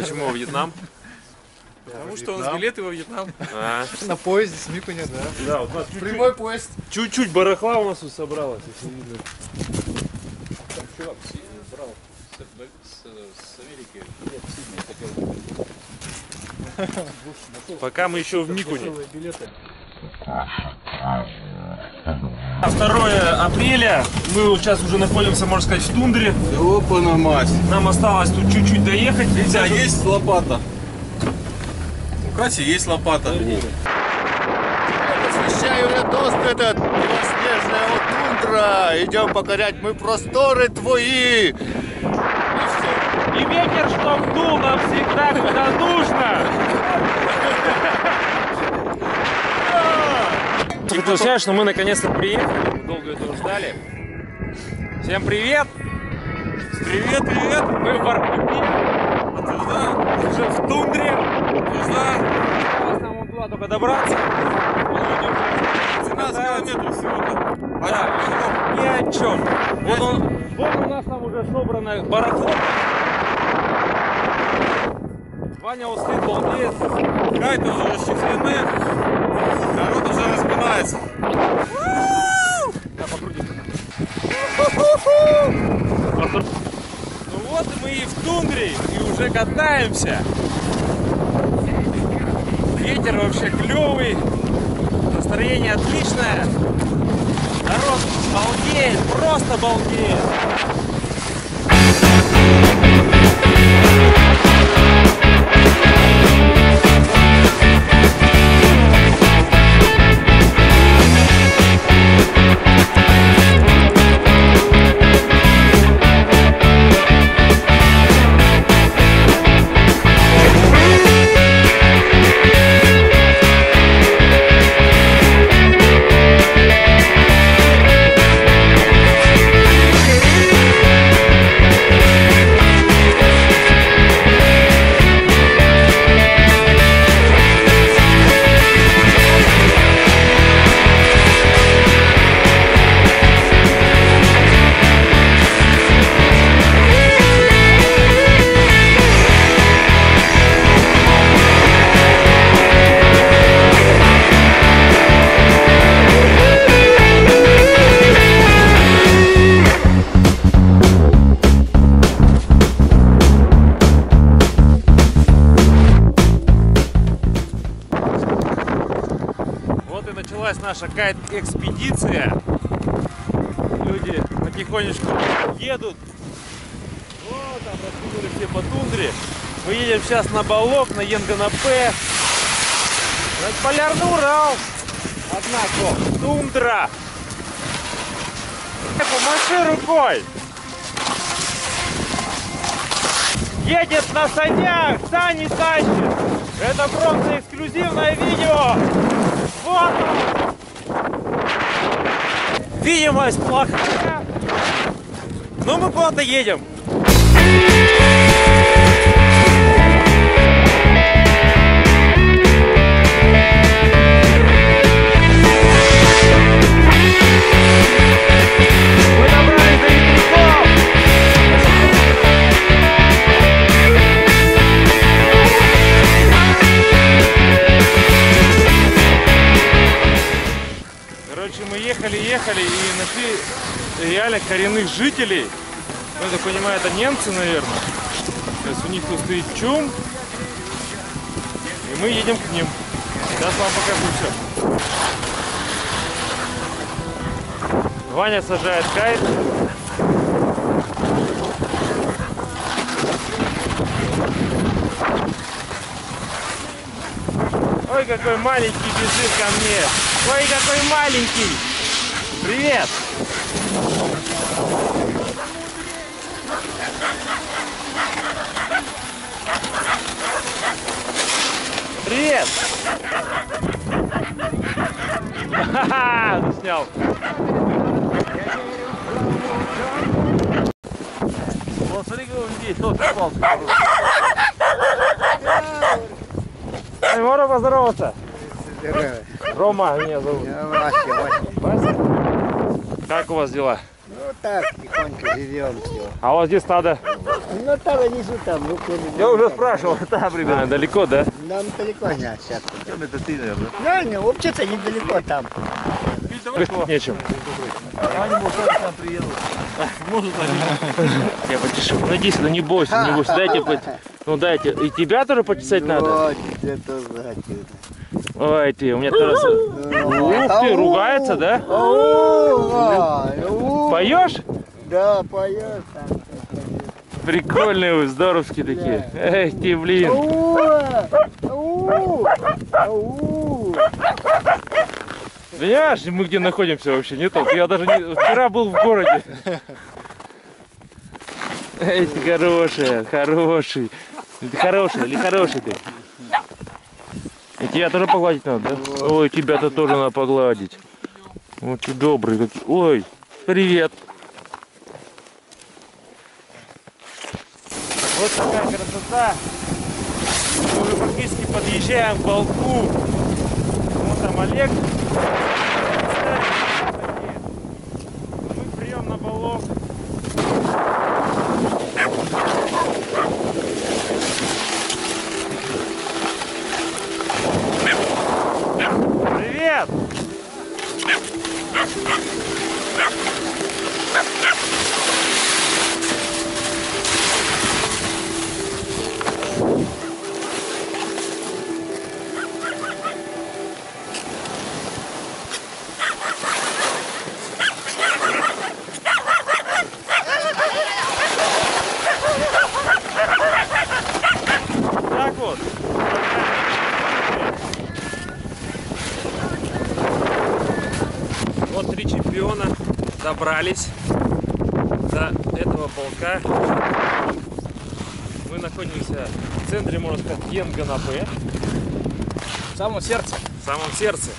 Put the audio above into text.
Почему во Вьетнам? Потому что у нас билеты во Вьетнам. На поезде с Микуня, да? Да, вот у нас Прямой поезд. чуть-чуть барахла у нас тут собралось, если видно. Там чувак брал с Америки. Пока мы еще в Микуне. 2 апреля. Мы вот сейчас уже находимся, можно сказать, в тундре. Опа на мать. Нам осталось тут чуть-чуть доехать. А есть лопата? У Кати есть лопата. Освещаю Летос этот, белоснежная тундра. Идем покорять мы просторы твои. И ветер, чтоб дул нам всегда, когда нужно. Хотел сказать, что мы наконец-то приехали, мы долго этого ждали. Всем привет! Привет, привет! Мы в Воркуте, уже в тундре. Осталось нам вон туда только добраться. 17 километров всего-то. Да, ни о чем. Вот у нас там уже собрано барахло. Ваня вот стоит, балдеет. Кайты уже расчехлены. Народ уже распинается. Да, покрути. Ну вот мы и в тундре, и уже катаемся. Ветер вообще клевый, настроение отличное. Народ балдеет, просто балдеет. Наша кайт-экспедиция. Люди потихонечку едут. Вот там раскинули все по тундре. Мы едем сейчас на Балок, на Енганапе. Это Полярный Урал. Однако тундра. Помаши рукой. Едет на санях, сани тащит. Это просто эксклюзивное видео. Вот он. Видимость плохая, но мы куда-то едем. Мы добрались до ветряков. Короче, мы ехали и нашли реально коренных жителей. Ну, я так понимаю, это немцы, наверное. То есть у них тут стоит чум. И мы едем к ним. Сейчас вам покажу все. Ваня сажает кайт. Ой, какой маленький бежит ко мне. Ой, какой маленький. Привет. Привет. Ха-ха, заснял. Вот смотри, как он здесь, тот попался. Можно поздороваться? Рома меня зовут. Вася. Вася? Как у вас дела? Ну так, тихонько. живем все. А у вас где стадо? Ну там внизу там, ну куда-нибудь. Я уже спрашивал, там, ребята. Далеко, да? Нам далеко не сейчас. Это ты, наверное. Да, не, вообще-то недалеко там. Нечем. Я почешу. Ну иди сюда, не бойся, не бойся. Дайте, ну дайте. И тебя тоже почесать надо? Вот, это значит. Ой ты, у меня тоже... Ух ты, ругается, да? Поешь? Да, поешь там. Прикольные вы, здоровские такие. Эх ты, блин. Понимаешь, мы где находимся вообще? Не то. Я даже не... Вчера был в городе. Эй, ты хорошая, хороший. Ты хороший или хороший ты? И тебя тоже погладить надо, да? Ой, тебя-то тоже надо погладить. Вот ты добрый какой. Ой, привет. Вот такая красота. Мы уже практически подъезжаем к балку. Вот там Олег. Мы прием на балок. Привет! Так вот. Вот 3 чемпиона добрались до этого полка. Мы находимся в центре, можно сказать, Енганапе. В самом сердце. В самом сердце.